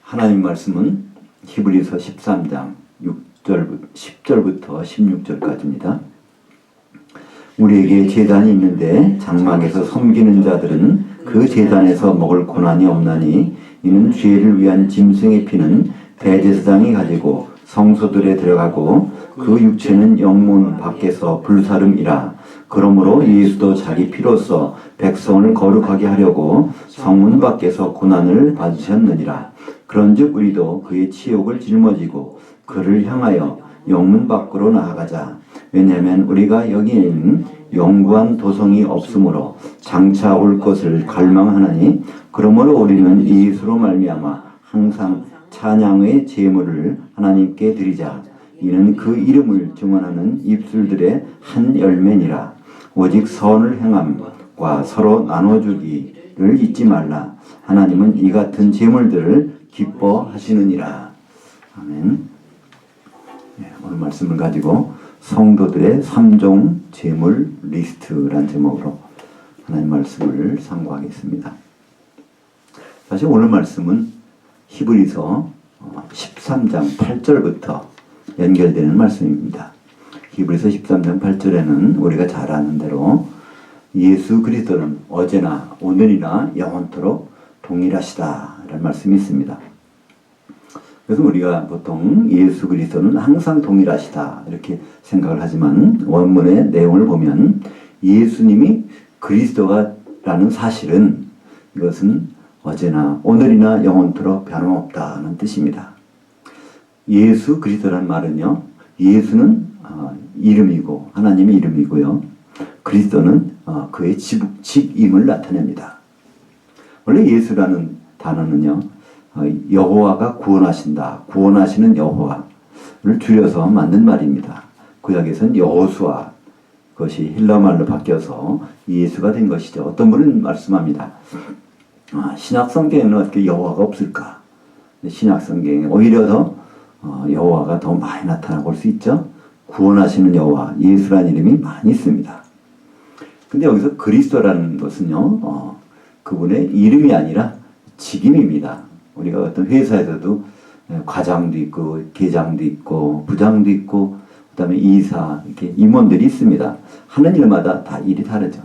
하나님 말씀은 히브리서 13장 10절부터 16절까지입니다. 우리에게 제단이 있는데 장막에서 섬기는 자들은 그 제단에서 먹을 고난이 없나니 이는 죄를 위한 짐승의 피는 대제사장이 가지고 성소들에 들어가고 그 육체는 영문 밖에서 불사름이라. 그러므로 예수도 자기 피로써 백성을 거룩하게 하려고 성문 밖에서 고난을 받으셨느니라. 그런즉 우리도 그의 치욕을 짊어지고 그를 향하여 영문 밖으로 나아가자. 왜냐하면 우리가 여기에는 영구한 도성이 없으므로 장차 올 것을 갈망하나니, 그러므로 우리는 예수로 말미암아 항상 찬양의 제물을 하나님께 드리자. 이는 그 이름을 증언하는 입술들의 한 열매니라. 오직 선을 행함과 서로 나눠주기를 잊지 말라. 하나님은 이 같은 제물들을 기뻐하시느니라. 아멘. 오늘 말씀을 가지고 성도들의 3종 제물 리스트란 제목으로 하나님 말씀을 상고하겠습니다. 사실 오늘 말씀은 히브리서 13장 8절부터 연결되는 말씀입니다. 히브리서 13장 8절에는 우리가 잘 아는 대로 예수 그리스도는 어제나 오늘이나 영원토록 동일하시다 라는 말씀이 있습니다. 그래서 우리가 보통 예수 그리스도는 항상 동일하시다 이렇게 생각을 하지만 원문의 내용을 보면 예수님이 그리스도라는 사실은 이것은 어제나 오늘이나 영원토록 변함없다는 뜻입니다. 예수 그리스도라는 말은요, 예수는 이름이고 하나님의 이름이고요, 그리스도는 그의 직임을 나타냅니다. 원래 예수라는 단어는요, 여호와가 구원하신다, 구원하시는 여호와를 줄여서 만든 말입니다. 구약에서는 여호수아, 그것이 헬라말로 바뀌어서 예수가 된 것이죠. 어떤 분은 말씀합니다. 신약성경에는 어떻게 여호와가 없을까? 신약성경에 오히려 더 여호와가 더 많이 나타나고 올 수 있죠. 구원하시는 여호와, 예수라는 이름이 많이 있습니다. 근데 여기서 그리스도라는 것은요, 그분의 이름이 아니라 직임입니다. 우리가 어떤 회사에서도 과장도 있고 계장도 있고 부장도 있고 그다음에 이사, 이렇게 임원들이 있습니다. 하는 일마다 다 일이 다르죠.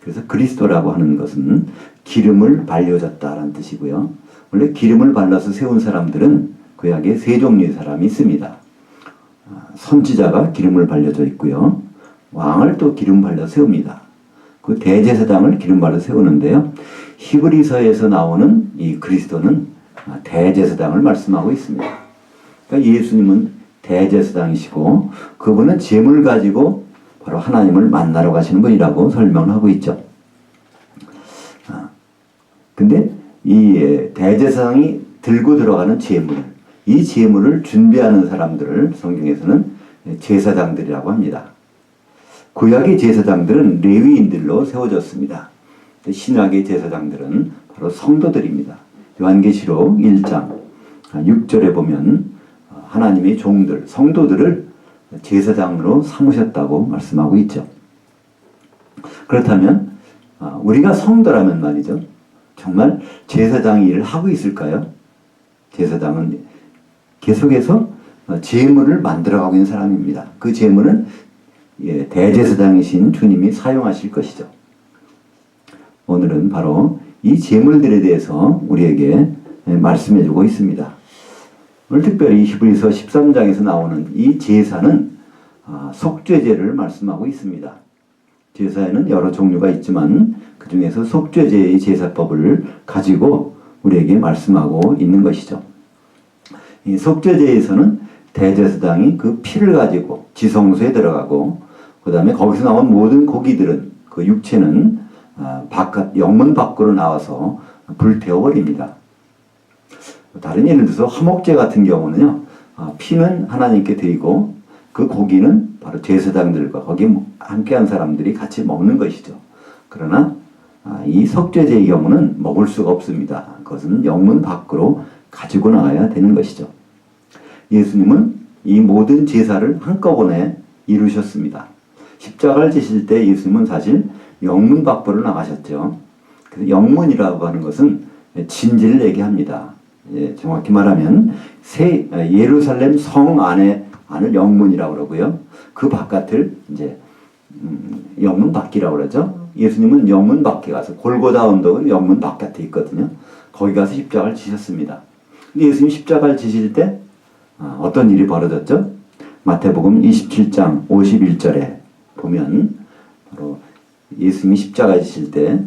그래서 그리스도라고 하는 것은 기름을 발려졌다라는 뜻이고요. 원래 기름을 발라서 세운 사람들은 구약에 세 종류의 사람이 있습니다. 선지자가 기름을 발려져 있고요, 왕을 또 기름 발려 세웁니다. 그 대제사장을 기름 발려 세우는데요, 히브리서에서 나오는 이 그리스도는 대제사장을 말씀하고 있습니다. 그러니까 예수님은 대제사장이시고 그분은 제물 가지고 바로 하나님을 만나러 가시는 분이라고 설명을 하고 있죠. 근데 이 대제사장이 들고 들어가는 제물, 이 제물을 준비하는 사람들을 성경에서는 제사장들이라고 합니다. 구약의 제사장들은 레위인들로 세워졌습니다. 신약의 제사장들은 바로 성도들입니다. 요한계시록 1장 6절에 보면 하나님의 종들, 성도들을 제사장으로 삼으셨다고 말씀하고 있죠. 그렇다면 우리가 성도라면 말이죠, 정말 제사장 일을 하고 있을까요? 제사장은 계속해서 제물을 만들어가고 있는 사람입니다. 그 제물은 대제사장이신 주님이 사용하실 것이죠. 오늘은 바로 이 제물들에 대해서 우리에게 말씀해주고 있습니다. 오늘 특별히 히브리서 13장에서 나오는 이 제사는 속죄제를 말씀하고 있습니다. 제사에는 여러 종류가 있지만 그 중에서 속죄제의 제사법을 가지고 우리에게 말씀하고 있는 것이죠. 이 속죄제에서는 대제사장이 그 피를 가지고 지성소에 들어가고 그 다음에 거기서 나온 모든 고기들은 그 육체는 영문 밖으로 나와서 불태워버립니다. 다른 예를 들어서 화목제 같은 경우는요, 피는 하나님께 드리고 그 고기는 바로 제사장들과 거기에 함께한 사람들이 같이 먹는 것이죠. 그러나 이 속죄제의 경우는 먹을 수가 없습니다. 그것은 영문 밖으로 가지고 나가야 되는 것이죠. 예수님은 이 모든 제사를 한꺼번에 이루셨습니다. 십자가를 지실 때 예수님은 사실 영문 밖으로 나가셨죠. 그래서 영문이라고 하는 것은 진지를 얘기합니다. 예, 정확히 말하면 예루살렘 성 안을 영문이라고 그러고요. 그 바깥을 이제 영문 밖이라고 그러죠. 예수님은 영문 밖에 가서 골고다 언덕은 영문 바깥에 있거든요. 거기 가서 십자가를 지셨습니다. 근데 예수님이 십자가를 지실 때 어떤 일이 벌어졌죠? 마태복음 27장 51절에 보면 바로 예수님이 십자가 지실 때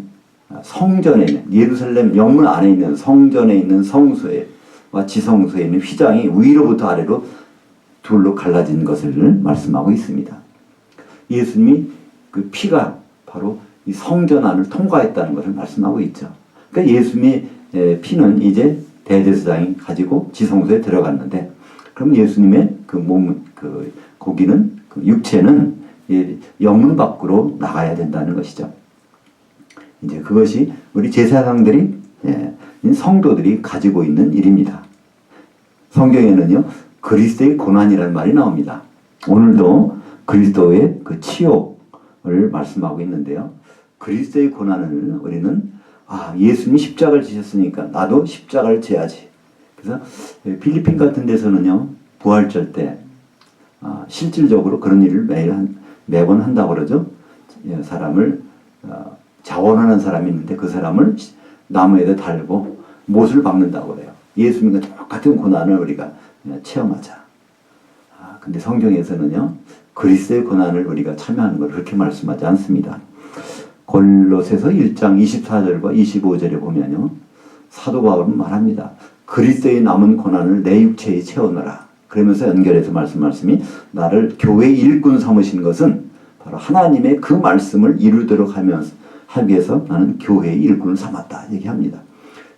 성전에 있는 예루살렘 영문 안에 있는 성전에 있는 성소와 지성소에 있는 휘장이 위로부터 아래로 둘로 갈라진 것을 말씀하고 있습니다. 예수님이 그 피가 바로 이 성전 안을 통과했다는 것을 말씀하고 있죠. 그러니까 예수님의 피는 이제 대제사장이 가지고 지성소에 들어갔는데, 그럼 예수님의 그 몸, 그 고기는, 그 육체는 영문 밖으로 나가야 된다는 것이죠. 이제 그것이 우리 제사장들이, 성도들이 가지고 있는 일입니다. 성경에는요, 그리스도의 고난이라는 말이 나옵니다. 오늘도 그리스도의 그 치욕을 말씀하고 있는데요. 그리스도의 고난을 우리는 예수님이 십자가를 지셨으니까 나도 십자가를 져야지. 그래서 필리핀 같은 데서는요, 부활절 때 실질적으로 그런 일을 매번 한다고 그러죠. 사람을 자원하는 사람이 있는데 그 사람을 나무에다 달고 못을 박는다고 그래요. 예수님과 똑같은 고난을 우리가 체험하자. 근데 성경에서는요, 그리스도의 고난을 우리가 참여하는 걸 그렇게 말씀하지 않습니다. 골로새서 1장 24절과 25절에 보면요, 사도 바울은 말합니다. 그리스도의 남은 고난을 내 육체에 채우노라. 그러면서 연결해서 말씀이 나를 교회의 일꾼 삼으신 것은 바로 하나님의 그 말씀을 이루도록 하기 위해서 나는 교회의 일꾼을 삼았다 얘기합니다.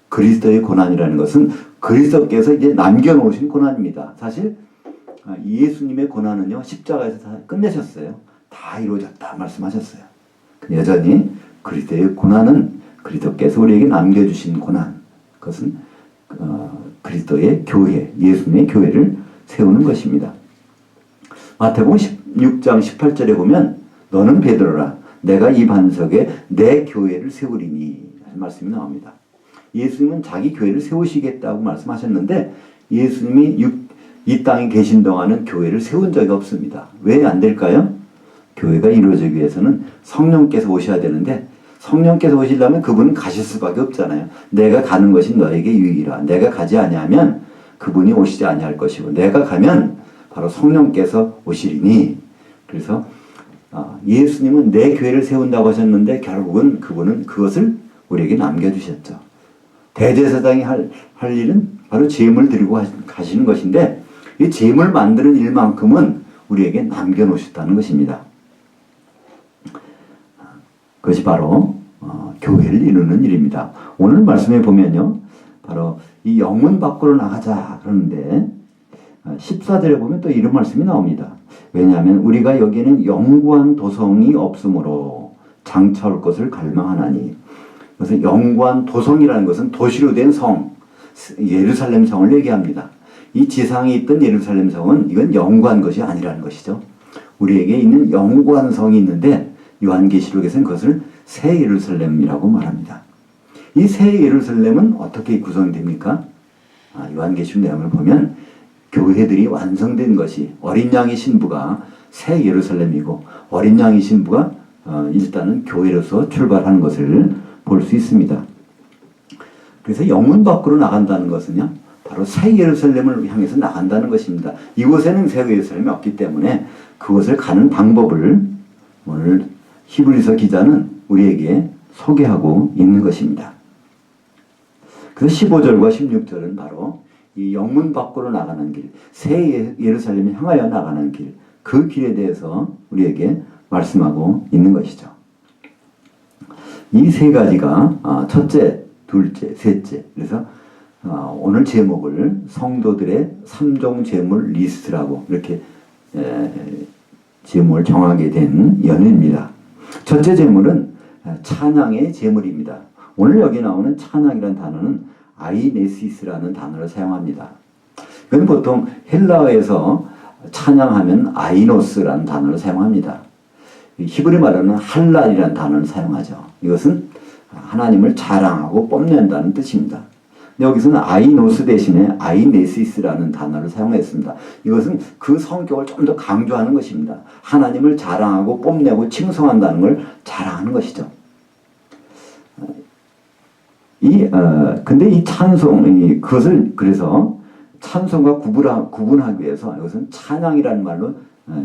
그리스도의 고난이라는 것은 그리스도께서 이제 남겨놓으신 고난입니다. 사실 예수님의 고난은요, 십자가에서 다 끝내셨어요. 다 이루어졌다 말씀하셨어요. 여전히 그리스도의 고난은 그리스도께서 우리에게 남겨주신 고난, 그것은 그리스도의 교회, 예수님의 교회를 세우는 것입니다. 마태복음 16장 18절에 보면 너는 베드로라 내가 이 반석에 내 교회를 세우리니 하는 말씀이 나옵니다. 예수님은 자기 교회를 세우시겠다고 말씀하셨는데 예수님이 이 땅에 계신 동안은 교회를 세운 적이 없습니다. 왜 안 될까요? 교회가 이루어지기 위해서는 성령께서 오셔야 되는데 성령께서 오시려면 그분은 가실 수밖에 없잖아요. 내가 가는 것이 너에게 유익이라. 내가 가지 아니하면 그분이 오시지 아니할 것이고 내가 가면 바로 성령께서 오시리니. 그래서 예수님은 내 교회를 세운다고 하셨는데 결국은 그분은 그것을 우리에게 남겨주셨죠. 대제사장이 할 일은 바로 제물 드리고 가시는 것인데 이 제물 만드는 일만큼은 우리에게 남겨놓으셨다는 것입니다. 그것이 바로 교회를 이루는 일입니다. 오늘 말씀에 보면요, 바로 이 영문 밖으로 나가자 그러는데 14절에 보면 또 이런 말씀이 나옵니다. 왜냐하면 우리가 여기에는 영구한 도성이 없으므로 장차올 것을 갈망하나니. 그래서 영구한 도성이라는 것은 도시로 된 성, 예루살렘 성을 얘기합니다. 이 지상에 있던 예루살렘 성은 이건 영구한 것이 아니라는 것이죠. 우리에게 있는 영구한 성이 있는데 요한계시록에서는 그것을 새 예루살렘이라고 말합니다. 이 새 예루살렘은 어떻게 구성됩니까? 요한계시록 내용을 보면 교회들이 완성된 것이 어린 양의 신부가 새 예루살렘이고 어린 양의 신부가 일단은 교회로서 출발하는 것을 볼 수 있습니다. 그래서 영문 밖으로 나간다는 것은요, 바로 새 예루살렘을 향해서 나간다는 것입니다. 이곳에는 새 예루살렘이 없기 때문에 그곳을 가는 방법을 오늘 히브리서 기자는 우리에게 소개하고 있는 것입니다. 그래서 15절과 16절은 바로 이 영문 밖으로 나가는 길, 새 예루살렘을 향하여 나가는 길, 그 길에 대해서 우리에게 말씀하고 있는 것이죠. 이 세 가지가 첫째, 둘째, 셋째. 그래서 오늘 제목을 성도들의 3종 제물 리스트라고 이렇게 제목을 정하게 된 연유입니다. 첫째 제물은 찬양의 제물입니다. 오늘 여기 나오는 찬양이라는 단어는 아이네시스라는 단어를 사용합니다. 이건 보통 헬라어에서 찬양하면 아이노스라는 단어를 사용합니다. 히브리 말로는 할랄이라는 단어를 사용하죠. 이것은 하나님을 자랑하고 뽐낸다는 뜻입니다. 여기서는 아이노스 대신에 아이네시스라는 단어를 사용했습니다. 이것은 그 성격을 좀 더 강조하는 것입니다. 하나님을 자랑하고 뽐내고 칭송한다는 걸 자랑하는 것이죠. 근데 이 찬송, 그것을 그래서 찬송과 구분하기 위해서 이것은 찬양이라는 말로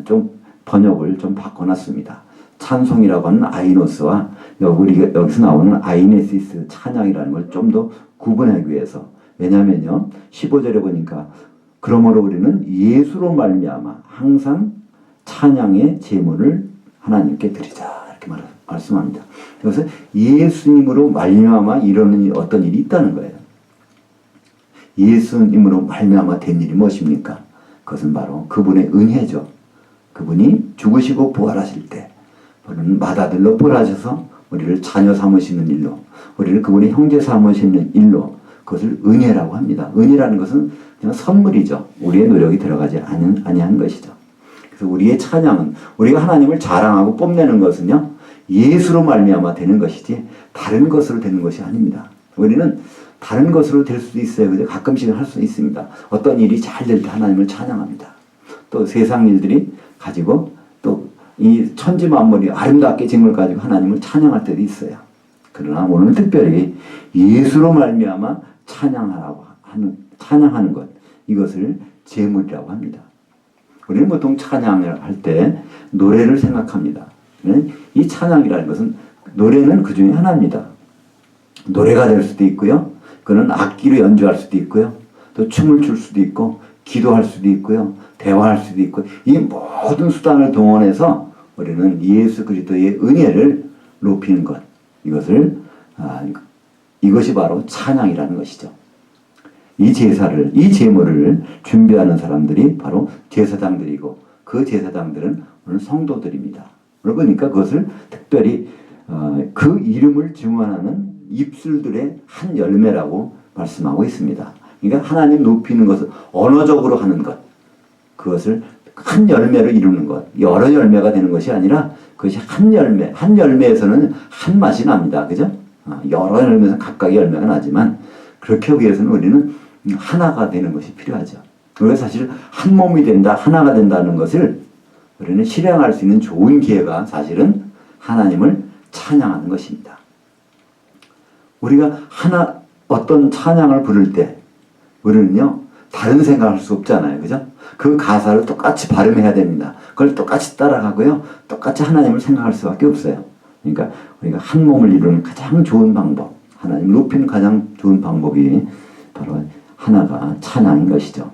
좀 번역을 좀 바꿔놨습니다. 찬송이라고 하는 아이노스와 여기서 나오는 아이네시스 찬양이라는 걸 좀 더 구분하기 위해서. 왜냐면요, 15절에 보니까 그러므로 우리는 예수로 말미암아 항상 찬양의 제물을 하나님께 드리자 이렇게 말씀합니다. 그래서 예수님으로 말미암아 이러는 어떤 일이 있다는 거예요. 예수님으로 말미암아 된 일이 무엇입니까? 그것은 바로 그분의 은혜죠. 그분이 죽으시고 부활하실 때 우리는 맏아들로 부활하셔서 우리를 자녀 삼으시는 일로, 우리를 그분의 형제 삼으시는 일로, 그것을 은혜라고 합니다. 은혜라는 것은 그냥 선물이죠. 우리의 노력이 들어가지 아니한 것이죠. 그래서 우리의 찬양은, 우리가 하나님을 자랑하고 뽐내는 것은요, 예수로 말미암아 되는 것이지 다른 것으로 되는 것이 아닙니다. 우리는 다른 것으로 될 수도 있어요. 근데 가끔씩은 할 수 있습니다. 어떤 일이 잘 될 때 하나님을 찬양합니다. 또 세상 일들이 가지고 또 이 천지 만물이 아름답게 진 걸 가지고 하나님을 찬양할 때도 있어요. 그러나 오늘은 특별히 예수로 말미암아 찬양하는 것, 이것을 제물이라고 합니다. 우리는 보통 찬양을 할 때 노래를 생각합니다. 이 찬양이라는 것은, 노래는 그 중에 하나입니다. 노래가 될 수도 있고요. 그는 악기로 연주할 수도 있고요. 또 춤을 출 수도 있고, 기도할 수도 있고요. 대화할 수도 있고, 이 모든 수단을 동원해서 우리는 예수 그리스도의 은혜를 높이는 것, 이것이 바로 찬양이라는 것이죠. 이 제물을 준비하는 사람들이 바로 제사장들이고, 그 제사장들은 오늘 성도들입니다. 그러니까 그것을 특별히 그 이름을 증언하는 입술들의 한 열매라고 말씀하고 있습니다. 그러니까 하나님 높이는 것을 언어적으로 하는 것, 그것을 한 열매로 이루는 것, 여러 열매가 되는 것이 아니라 그것이 한 열매에서는 한 맛이 납니다. 그죠? 여러 열매에서는 각각의 열매가 나지만 그렇게 하기 위해서는 우리는 하나가 되는 것이 필요하죠. 그래서 사실 한 몸이 된다, 하나가 된다는 것을 우리는 실행할 수 있는 좋은 기회가 사실은 하나님을 찬양하는 것입니다. 우리가 어떤 찬양을 부를 때 우리는요, 다른 생각할 수 없잖아요. 그죠? 그 가사를 똑같이 발음해야 됩니다. 그걸 똑같이 따라가고요. 똑같이 하나님을 생각할 수밖에 없어요. 그러니까 우리가 한 몸을 이루는 가장 좋은 방법, 하나님을 높이는 가장 좋은 방법이 바로 하나가 찬양인 것이죠.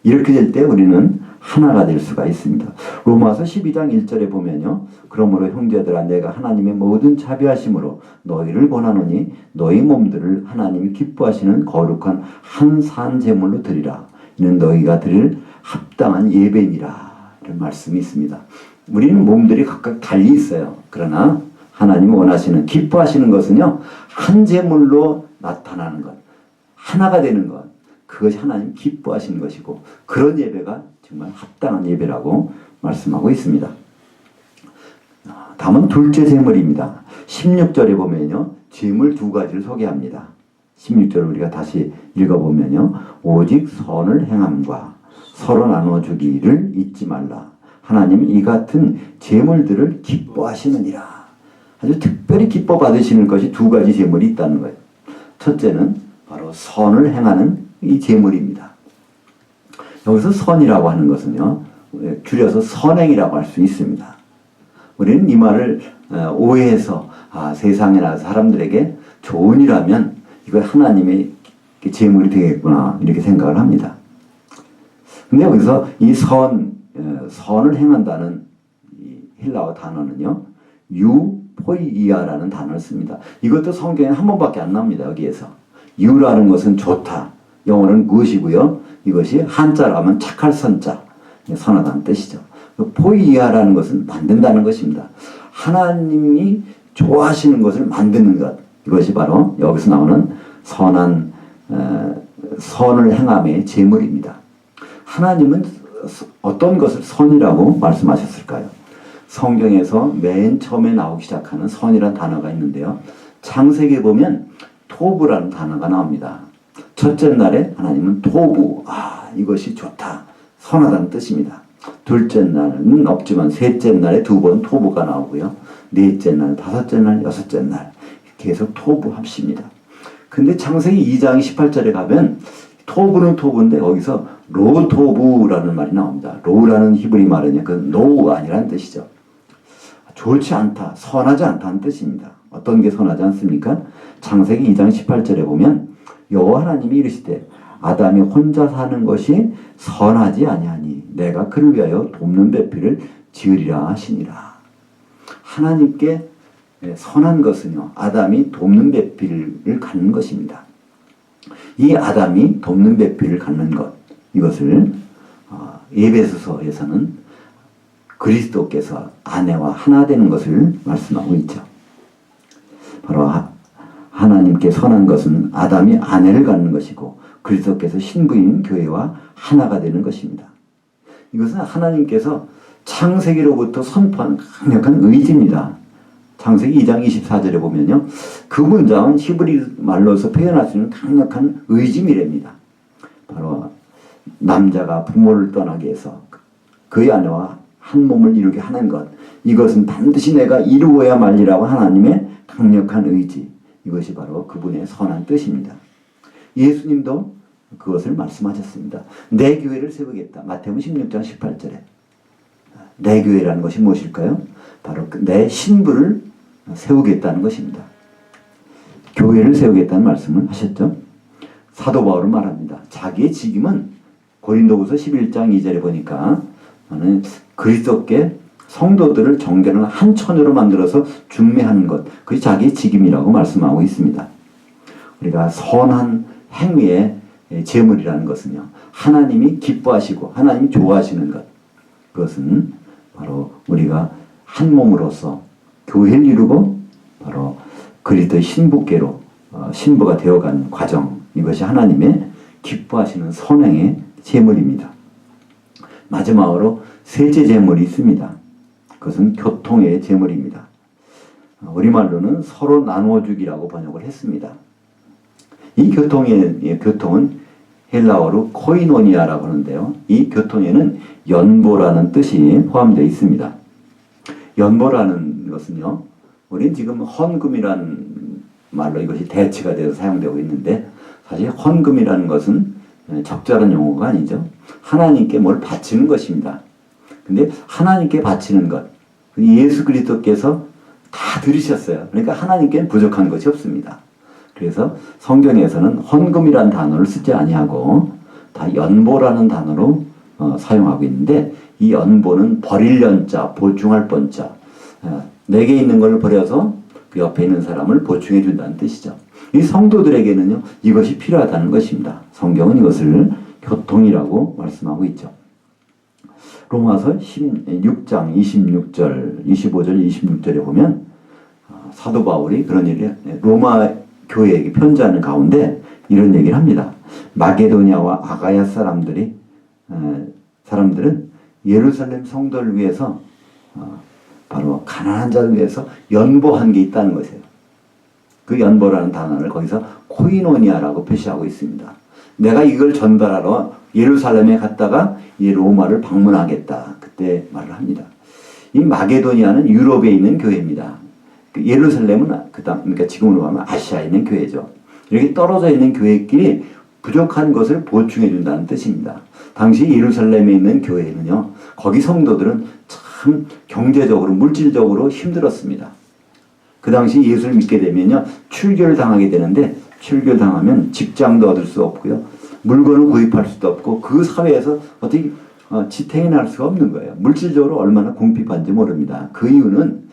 이렇게 될 때 우리는 하나가 될 수가 있습니다. 로마서 12장 1절에 보면요. 그러므로 형제들아 내가 하나님의 모든 자비하심으로 너희를 권하노니 너희 몸들을 하나님이 기뻐하시는 거룩한 한 산 제물로 드리라. 이는 너희가 드릴 합당한 예배니라. 이런 말씀이 있습니다. 우리는 몸들이 각각 달리 있어요. 그러나 하나님이 원하시는, 기뻐하시는 것은요. 한 제물로 나타나는 것, 하나가 되는 것, 그것이 하나님 기뻐하시는 것이고, 그런 예배가 정말 합당한 예배라고 말씀하고 있습니다. 다음은 둘째 제물입니다. 16절에 보면요. 제물 두 가지를 소개합니다. 16절 우리가 다시 읽어보면요. 오직 선을 행함과 서로 나눠주기를 잊지 말라. 하나님은 이 같은 제물들을 기뻐하시느니라. 아주 특별히 기뻐 받으시는 것이 두 가지 제물이 있다는 거예요. 첫째는 바로 선을 행하는 이 제물입니다. 여기서 선이라고 하는 것은요, 줄여서 선행이라고 할 수 있습니다. 우리는 이 말을 오해해서 세상에 나서 사람들에게 좋은 일하면 이거 하나님의 제물이 되겠구나 이렇게 생각을 합니다. 근데 여기서 이 선을 행한다는 이 헬라어 단어는요, 유포이아라는 단어를 씁니다. 이것도 성경에 한 번밖에 안 나옵니다. 여기에서 유라는 것은 좋다, 영어는 굿이고요. 이것이 한자로 하면 착할 선자, 선하다는 뜻이죠. 포이아라는 것은 만든다는 것입니다. 하나님이 좋아하시는 것을 만드는 것, 이것이 바로 여기서 나오는 선한 선을 행함의 제물입니다. 하나님은 어떤 것을 선이라고 말씀하셨을까요? 성경에서 맨 처음에 나오기 시작하는 선이란 단어가 있는데요. 창세기에 보면 토부라는 단어가 나옵니다. 첫째 날에 하나님은 토부, 이것이 좋다, 선하다는 뜻입니다. 둘째 날은 없지만 셋째 날에 2번 토부가 나오고요. 넷째 날, 다섯째 날, 여섯째 날 계속 토부합시다. 근데 창세기 2장 18절에 가면 토부는 토부인데 거기서 로토부라는 말이 나옵니다. 로라는 히브리 말은요, 그 노우가 아니라는 뜻이죠. 좋지 않다, 선하지 않다는 뜻입니다. 어떤 게 선하지 않습니까? 창세기 2장 18절에 보면 여호와 하나님이 이르시되 아담이 혼자 사는 것이 선하지 아니하니 내가 그를 위하여 돕는 배필을 지으리라 하시니라. 하나님께 선한 것은요, 아담이 돕는 배필을 갖는 것입니다. 이 아담이 돕는 배필을 갖는 것, 이것을 에베소서에서는 그리스도께서 아내와 하나 되는 것을 말씀하고 있죠. 바로 하나님께 선한 것은 아담이 아내를 갖는 것이고 그리스도께서 신부인 교회와 하나가 되는 것입니다. 이것은 하나님께서 창세기로부터 선포한 강력한 의지입니다. 창세기 2장 24절에 보면요, 그 문장은 히브리 말로서 표현할 수 있는 강력한 의지미래입니다. 바로 남자가 부모를 떠나게 해서 그의 아내와 한 몸을 이루게 하는 것, 이것은 반드시 내가 이루어야 말리라고 하나님의 강력한 의지, 이것이 바로 그분의 선한 뜻입니다. 예수님도 그것을 말씀하셨습니다. 내 교회를 세우겠다. 마태복음 16장 18절에 내 교회라는 것이 무엇일까요? 바로 내 신부를 세우겠다는 것입니다. 교회를 세우겠다는 말씀을 하셨죠. 사도 바울은 말합니다. 자기의 직임은 고린도후서 11장 2절에 보니까 그리스도께 성도들을 정결한 한 처녀로 만들어서 중매하는 것, 그것이 자기의 직임이라고 말씀하고 있습니다. 우리가 선한 행위의 제물이라는 것은요, 하나님이 기뻐하시고 하나님이 좋아하시는 것, 그것은 바로 우리가 한 몸으로서 교회를 이루고 바로 그리스도의 신부께로 신부가 되어가는 과정, 이것이 하나님의 기뻐하시는 선행의 제물입니다. 마지막으로 셋째 제물이 있습니다. 그것은 교통의 제물입니다. 우리말로는 서로 나누어주기라고 번역을 했습니다. 이 교통은 헬라어로 코이노니아라고 하는데요. 이 교통에는 연보라는 뜻이 포함되어 있습니다. 연보라는 것은요, 우리는 지금 헌금이라는 말로 이것이 대치가 돼서 사용되고 있는데, 사실 헌금이라는 것은 적절한 용어가 아니죠. 하나님께 뭘 바치는 것입니다. 근데 하나님께 바치는 것, 예수 그리스도께서 다 들으셨어요. 그러니까 하나님께는 부족한 것이 없습니다. 그래서 성경에서는 헌금이라는 단어를 쓰지 아니하고 다 연보라는 단어로 사용하고 있는데, 이 연보는 버릴 연자, 보충할 번자, 내게 있는 걸 버려서 그 옆에 있는 사람을 보충해 준다는 뜻이죠. 이 성도들에게는요, 이것이 필요하다는 것입니다. 성경은 이것을 교통이라고 말씀하고 있죠. 로마서 16장 26절, 25절, 26절에 보면 사도 바울이 그런 일을 로마 교회에게 편지하는 가운데 이런 얘기를 합니다. 마게도냐와 아가야 사람들은 예루살렘 성도를 위해서 바로 가난한 자를 위해서 연보한 게 있다는 것이에요. 그 연보라는 단어를 거기서 코이노니아라고 표시하고 있습니다. 내가 이걸 전달하러 예루살렘에 갔다가 이 로마를 방문하겠다, 그때 말을 합니다. 이 마게도니아는 유럽에 있는 교회입니다. 예루살렘은 그러니까 지금으로 하면 아시아에 있는 교회죠. 이렇게 떨어져 있는 교회끼리 부족한 것을 보충해 준다는 뜻입니다. 당시 예루살렘에 있는 교회는요, 거기 성도들은 참 경제적으로, 물질적으로 힘들었습니다. 그 당시 예수를 믿게 되면요, 출교를 당하게 되는데, 출교를 당하면 직장도 얻을 수 없고요, 물건을 구입할 수도 없고, 그 사회에서 어떻게 지탱이 날 수가 없는 거예요. 물질적으로 얼마나 궁핍한지 모릅니다. 그 이유는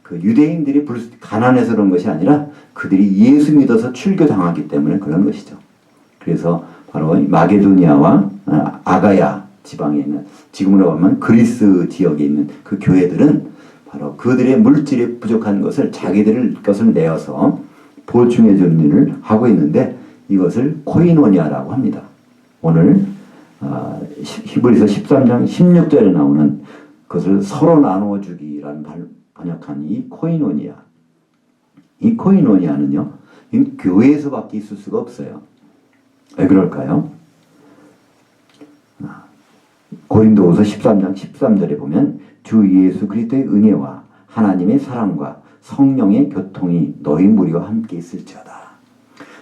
그 유대인들이 가난해서 그런 것이 아니라 그들이 예수 믿어서 출교당하기 때문에 그런 것이죠. 그래서 바로 마게도니아와 아가야 지방에 있는, 지금으로 보면 그리스 지역에 있는 그 교회들은 바로 그들의 물질이 부족한 것을 자기들 것을 내어서 보충해 주는 일을 하고 있는데, 이것을 코이노니아라고 합니다. 오늘 히브리서 13장 16절에 나오는 그것을 서로 나누어 주기라는 번역한 이 코이노니아, 이 코이노니아는요, 교회에서밖에 있을 수가 없어요. 왜 그럴까요? 고린도후서 13장 13절에 보면 주 예수 그리스도의 은혜와 하나님의 사랑과 성령의 교통이 너희 무리와 함께 있을지어다.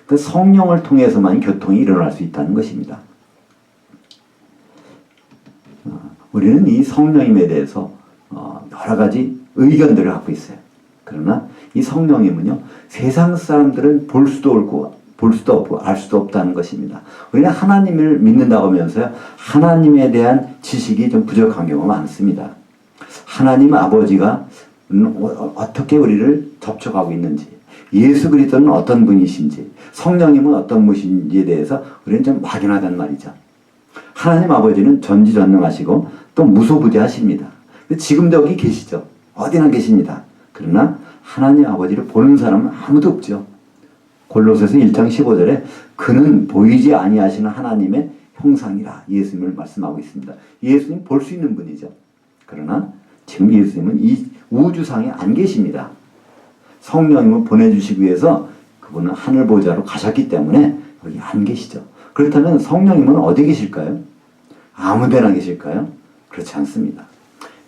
그 성령을 통해서만 교통이 일어날 수 있다는 것입니다. 우리는 이 성령님에 대해서 여러 가지 의견들을 갖고 있어요. 그러나 이 성령님은요, 세상 사람들은 볼 수도 없고 알 수도 없다는 것입니다. 우리는 하나님을 믿는다고 하면서요, 하나님에 대한 지식이 좀 부족한 경우가 많습니다. 하나님 아버지가 어떻게 우리를 접촉하고 있는지, 예수 그리스도는 어떤 분이신지, 성령님은 어떤 분이신지에 대해서 우리는 좀 막연하단 말이죠. 하나님 아버지는 전지전능하시고 또 무소부재하십니다. 지금도 여기 계시죠. 어디나 계십니다. 그러나 하나님 아버지를 보는 사람은 아무도 없죠. 골로새서 1장 15절에 그는 보이지 아니하시는 하나님의 형상이라 예수님을 말씀하고 있습니다. 예수님 볼 수 있는 분이죠. 그러나 지금 예수님은 이 우주상에 안 계십니다. 성령님을 보내주시기 위해서 그분은 하늘 보좌로 가셨기 때문에 여기 안 계시죠. 그렇다면 성령님은 어디 계실까요? 아무 데나 계실까요? 그렇지 않습니다.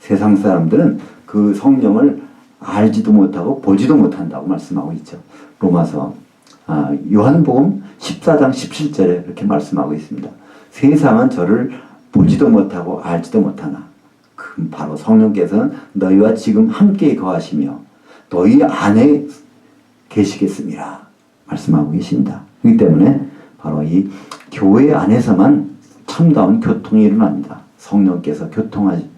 세상 사람들은 그 성령을 알지도 못하고 보지도 못한다고 말씀하고 있죠. 로마서 요한복음 14장 17절에 그렇게 말씀하고 있습니다. 세상은 저를 보지도 못하고 알지도 못하나 바로 성령께서는 너희와 지금 함께 거하시며 너희 안에 계시겠습니다. 말씀하고 계십니다. 그렇기 때문에 바로 이 교회 안에서만 참다운 교통이 일어납니다. 성령께서 교통하지.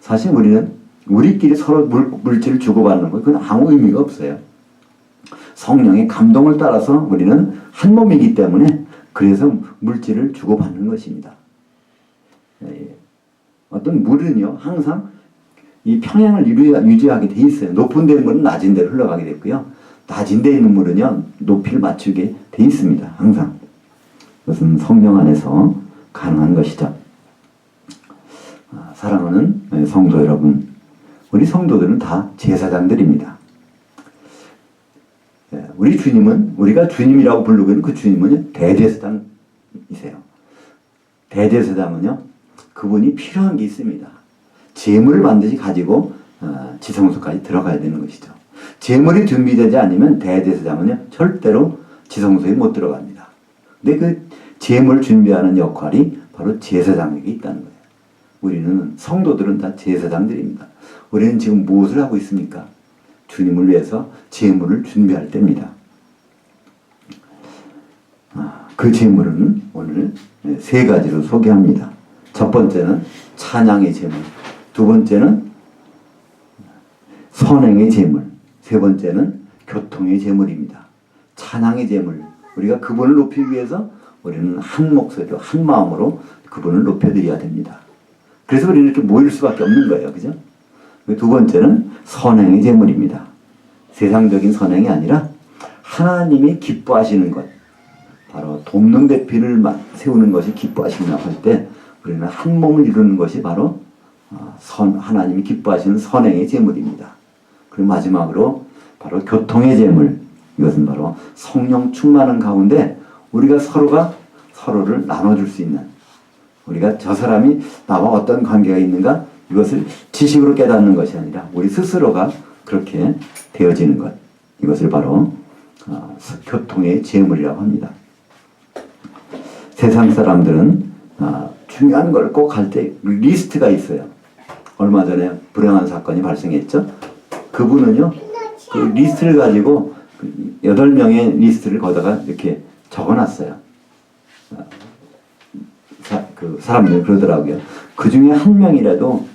사실 우리는 우리끼리 서로 물질을 주고받는 거 그건 아무 의미가 없어요. 성령의 감동을 따라서 우리는 한 몸이기 때문에 그래서 물질을 주고받는 것입니다. 어떤 물은요 항상 이 평행을 유지하게 돼 있어요. 높은 데 물은 낮은 데로 흘러가게 됐고요. 낮은 데 있는 물은요 높이를 맞추게 돼 있습니다. 항상. 그것은 성령 안에서 가능한 것이죠. 사랑하는 성도 여러분, 우리 성도들은 다 제사장들입니다. 우리 주님은, 우리가 주님이라고 부르고 있는 그 주님은 대제사장이세요. 대제사장은요, 그분이 필요한 게 있습니다. 제물을 반드시 가지고 지성소까지 들어가야 되는 것이죠. 제물이 준비되지 않으면 대제사장은요, 절대로 지성소에 못 들어갑니다. 근데 그 제물 준비하는 역할이 바로 제사장에게 있다는 거예요. 우리는 성도들은 다 제사장들입니다. 우리는 지금 무엇을 하고 있습니까? 주님을 위해서 제물을 준비할 때입니다. 그 제물은 오늘 세 가지로 소개합니다. 첫 번째는 찬양의 제물, 두 번째는 선행의 제물, 세 번째는 교통의 제물입니다. 찬양의 제물, 우리가 그분을 높이기 위해서 우리는 한 목소리로 한 마음으로 그분을 높여드려야 됩니다. 그래서 우리는 이렇게 모일 수밖에 없는 거예요. 그죠? 두 번째는 선행의 제물입니다. 세상적인 선행이 아니라 하나님이 기뻐하시는 것, 바로 돕는 대피를 세우는 것이 기뻐하신다고 할 때 우리는 한 몸을 이루는 것이 바로 하나님이 기뻐하시는 선행의 제물입니다. 그리고 마지막으로 바로 교통의 제물, 이것은 바로 성령 충만한 가운데 우리가 서로를 나눠줄 수 있는, 우리가 저 사람이 나와 어떤 관계가 있는가 이것을 지식으로 깨닫는 것이 아니라 우리 스스로가 그렇게 되어지는 것, 이것을 바로 교통의 제물이라고 합니다. 세상 사람들은 중요한 걸 꼭 할 때 리스트가 있어요. 얼마 전에 불행한 사건이 발생했죠. 그분은요 그 리스트를 가지고 8명의 리스트를 거다가 이렇게 적어놨어요. 그 사람들이 그러더라고요. 그 중에 한 명이라도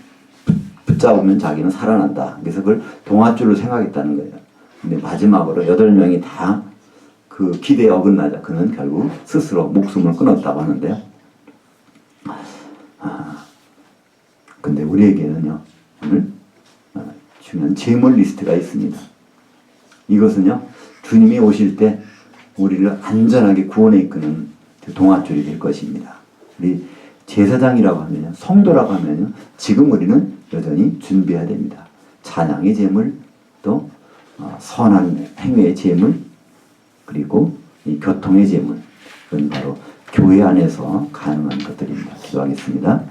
붙잡으면 자기는 살아난다. 그래서 그걸 동아줄로 생각했다는 거예요. 근데 마지막으로 8명이 다 그 기대에 어긋나자 그는 결국 스스로 목숨을 끊었다고 하는데요. 근데 우리에게는요, 오늘 중요한 제물 리스트가 있습니다. 이것은요, 주님이 오실 때 우리를 안전하게 구원에 이끄는 동아줄이 될 것입니다. 우리 제사장이라고 하면요, 성도라고 하면요, 지금 우리는 여전히 준비해야 됩니다. 찬양의 제물, 또 선한 행위의 재물, 그리고 이 교통의 재물, 그건 바로 교회 안에서 가능한 것들입니다. 기도하겠습니다.